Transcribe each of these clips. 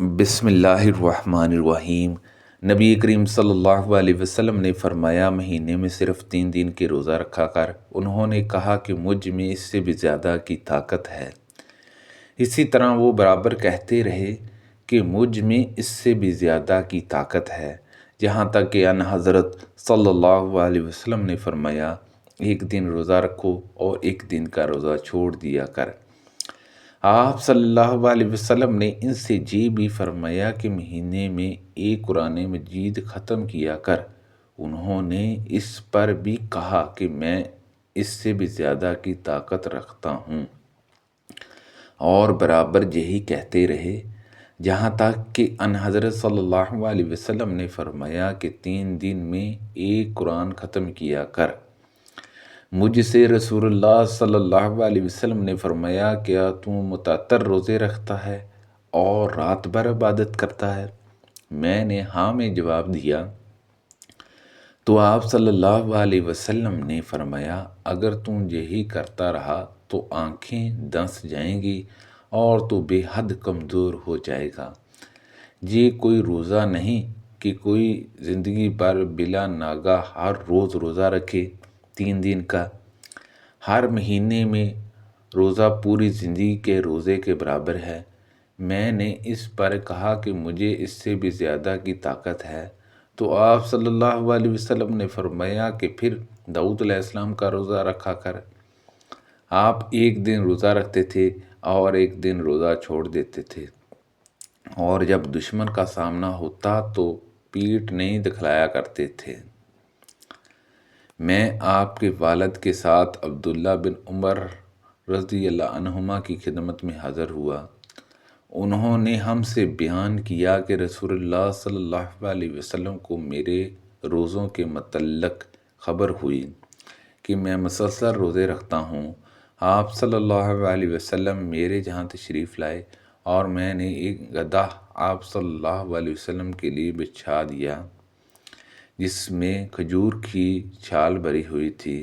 بسم اللہ الرحمن الرحیم۔ نبی کریم صلی اللہ علیہ وسلم نے فرمایا، مہینے میں صرف 3 دن کے روزہ رکھا کر۔ انہوں نے کہا کہ مجھ میں اس سے بھی زیادہ کی طاقت ہے۔ اسی طرح وہ برابر کہتے رہے کہ مجھ میں اس سے بھی زیادہ کی طاقت ہے، جہاں تک کہ ان حضرت صلی اللہ علیہ وسلم نے فرمایا، ایک دن روزہ رکھو اور ایک دن کا روزہ چھوڑ دیا کر۔ آپ صلی اللہ علیہ وسلم نے ان سے یہ بھی فرمایا کہ مہینے میں ایک قرآن مجید ختم کیا کر۔ انہوں نے اس پر بھی کہا کہ میں اس سے بھی زیادہ کی طاقت رکھتا ہوں، اور برابر یہی کہتے رہے، جہاں تک کہ ان حضرت صلی اللہ علیہ وسلم نے فرمایا کہ 3 دن میں ایک قرآن ختم کیا کر۔ مجھ سے رسول اللہ صلی اللہ علیہ وسلم نے فرمایا، کیا تو متعطر روزے رکھتا ہے اور رات بھر عبادت کرتا ہے؟ میں نے ہاں میں جواب دیا۔ تو آپ صلی اللہ علیہ وسلم نے فرمایا، اگر تم یہی کرتا رہا تو آنکھیں دنس جائیں گی اور تو بے حد کمزور ہو جائے گا۔ یہ کوئی روزہ نہیں کہ کوئی زندگی بھر بلا ناگہ ہر روز روزہ رکھے 3 دن کا۔ ہر مہینے میں روزہ پوری زندگی کے روزے کے برابر ہے۔ میں نے اس پر کہا کہ مجھے اس سے بھی زیادہ کی طاقت ہے، تو آپ صلی اللہ علیہ وسلم نے فرمایا کہ پھر داؤد علیہ السلام کا روزہ رکھا کر۔ آپ ایک دن روزہ رکھتے تھے اور ایک دن روزہ چھوڑ دیتے تھے، اور جب دشمن کا سامنا ہوتا تو پیٹھ نہیں دکھلایا کرتے تھے۔ میں آپ کے والد کے ساتھ عبداللہ بن عمر رضی اللہ عنہما کی خدمت میں حاضر ہوا۔ انہوں نے ہم سے بیان کیا کہ رسول اللہ صلی اللہ علیہ وسلم کو میرے روزوں کے متعلق خبر ہوئی کہ میں مسلسل روزے رکھتا ہوں۔ آپ صلی اللہ علیہ وسلم میرے جہاں تشریف لائے اور میں نے ایک گدھا آپ صلی اللہ علیہ وسلم کے لیے بچھا دیا، جس میں کھجور کی چھال بھری ہوئی تھی،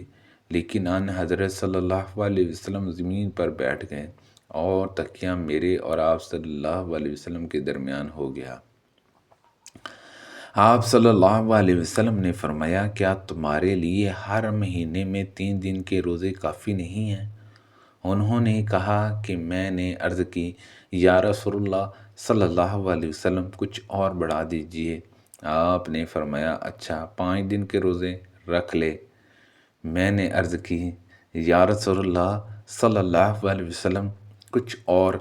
لیکن ان حضرت صلی اللہ علیہ وسلم زمین پر بیٹھ گئے اور تکیہ میرے اور آپ صلی اللہ علیہ وسلم کے درمیان ہو گیا۔ آپ صلی اللہ علیہ وسلم نے فرمایا، کیا تمہارے لیے ہر مہینے میں 3 دن کے روزے کافی نہیں ہیں؟ انہوں نے کہا کہ میں نے عرض کی، یا رسول اللہ صلی اللہ علیہ وسلم، کچھ اور بڑھا دیجئے۔ آپ نے فرمایا، اچھا 5 دن کے روزے رکھ لے۔ میں نے عرض کی، یا رسول اللہ صلی اللہ علیہ وسلم، کچھ اور؟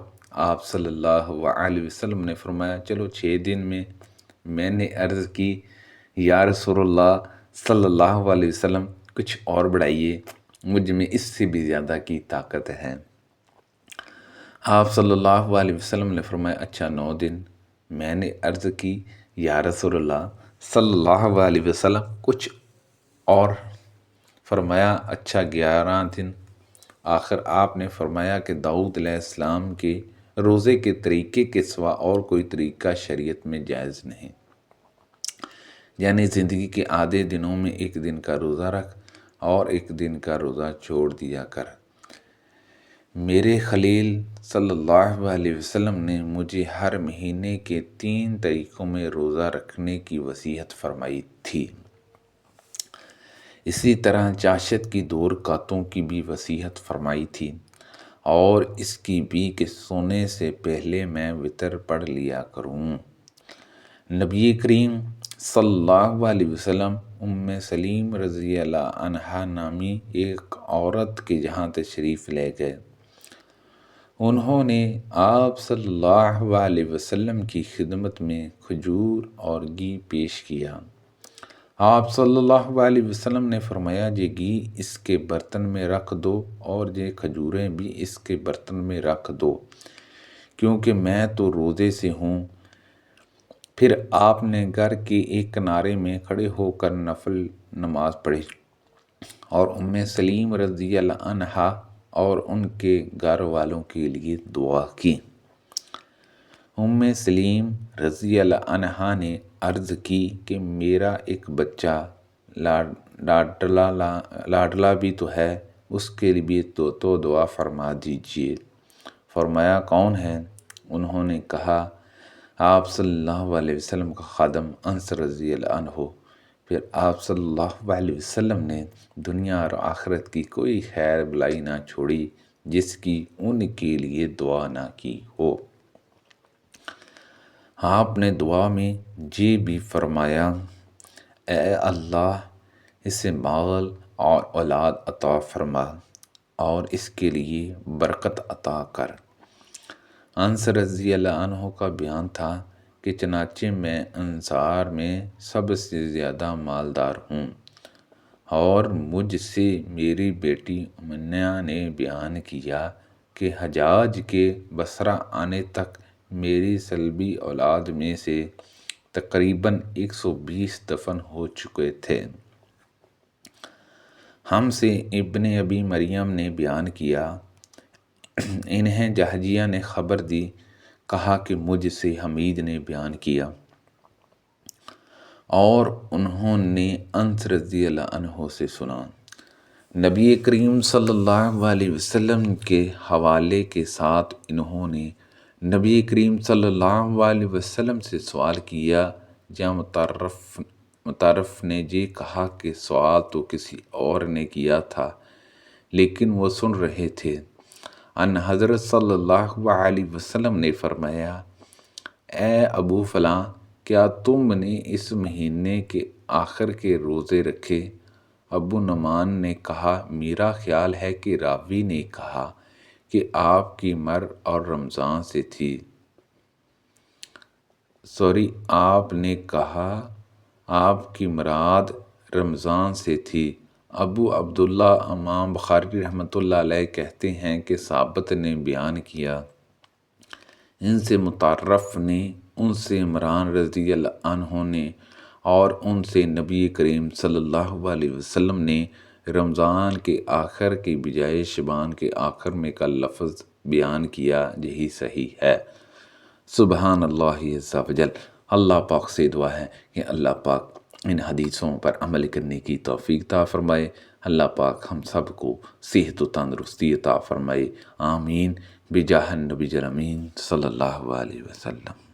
آپ صلی اللہ علیہ وسلم نے فرمایا، چلو 6 دن میں نے عرض کی، یا رسول اللہ صلی اللہ علیہ وسلم، کچھ اور بڑھائیے، مجھ میں اس سے بھی زیادہ کی طاقت ہے۔ آپ صلی اللہ علیہ وسلم نے فرمایا، اچھا 9 دن۔ میں نے عرض کی، یا رسول اللہ صلی اللہ علیہ وسلم، کچھ اور؟ فرمایا، اچھا 11 دن۔ آخر آپ نے فرمایا کہ داؤد علیہ السلام کے روزے کے طریقے کے سوا اور کوئی طریقہ شریعت میں جائز نہیں، یعنی زندگی کے آدھے دنوں میں ایک دن کا روزہ رکھ اور ایک دن کا روزہ چھوڑ دیا کر۔ میرے خلیل صلی اللہ علیہ وسلم نے مجھے ہر مہینے کے 3 طریقوں میں روزہ رکھنے کی وصیت فرمائی تھی۔ اسی طرح چاشت کی 2 رکعتوں کی بھی وصیت فرمائی تھی، اور اس کی بھی کہ سونے سے پہلے میں وتر پڑھ لیا کروں۔ نبی کریم صلی اللہ علیہ وسلم سلیم رضی اللہ عنہا نامی ایک عورت کے جہاں تشریف لے گئے۔ انہوں نے آپ صلی اللہ علیہ وسلم کی خدمت میں کھجور اور گھی پیش کیا۔ آپ صلی اللہ علیہ وسلم نے فرمایا، یہ گھی اس کے برتن میں رکھ دو اور یہ کھجوریں بھی اس کے برتن میں رکھ دو، کیونکہ میں تو روزے سے ہوں۔ پھر آپ نے گھر کے ایک کنارے میں کھڑے ہو کر نفل نماز پڑھی اور سلیم رضی اللہ عنہا اور ان کے گھر والوں کے لیے دعا کی۔ سلیم رضی اللہ عنہا نے عرض کی کہ میرا ایک بچہ لاڈلا بھی تو ہے، اس کے لیے تو دعا فرما دیجئے۔ فرمایا، کون ہے؟ انہوں نے کہا، آپ صلی اللہ علیہ وسلم کا خادم انس رضی اللہ عنہ، پھر آپ صلی اللہ علیہ وسلم نے دنیا اور آخرت کی کوئی خیر بلائی نہ چھوڑی جس کی ان کے لیے دعا نہ کی ہو۔ آپ نے دعا میں یہ بھی فرمایا، اے اللہ اسے مال اور اولاد عطا فرما اور اس کے لیے برکت عطا کر۔ انس رضی اللہ عنہ کا بیان تھا کہ چنانچہ میں انصار میں سب سے زیادہ مالدار ہوں، اور مجھ سے میری بیٹی امنیہ نے بیان کیا کہ حجاج کے بصرہ آنے تک میری سلبی اولاد میں سے تقریباً 120 دفن ہو چکے تھے۔ ہم سے ابن ابی مریم نے بیان کیا، انہیں جہجیہ نے خبر دی، کہا کہ مجھ سے حمید نے بیان کیا اور انہوں نے انس رضی اللہ عنہ سے سنا۔ نبی کریم صلی اللہ علیہ وسلم کے حوالے کے ساتھ انہوں نے نبی کریم صلی اللہ علیہ وسلم سے سوال کیا، یا مطرف نے یہ کہا کہ سوال تو کسی اور نے کیا تھا لیکن وہ سن رہے تھے۔ ان حضرت صلی اللہ علیہ وسلم نے فرمایا، اے ابو فلاں، کیا تم نے اس مہینے کے آخر کے روزے رکھے؟ ابو نعمان نے کہا، میرا خیال ہے کہ راوی نے کہا کہ آپ کی مر اور رمضان سے تھی۔ آپ نے کہا آپ کی مراد رمضان سے تھی۔ ابو عبداللہ امام بخاری رحمۃ اللہ علیہ کہتے ہیں کہ ثابت نے بیان کیا، ان سے مطرف نے، ان سے عمران رضی اللہ عنہ نے، اور ان سے نبی کریم صلی اللہ علیہ وسلم نے رمضان کے آخر کے بجائے شعبان کے آخر میں کا لفظ بیان کیا، یہی صحیح ہے۔ سبحان اللہ عز و جل۔ اللہ پاک سے دعا ہے کہ اللہ پاک ان حدیثوں پر عمل کرنے کی توفیق عطا فرمائے۔ اللہ پاک ہم سب کو صحت و تندرستی عطا فرمائے، آمین، بجاہ النبی الامین صلی اللہ علیہ وسلم۔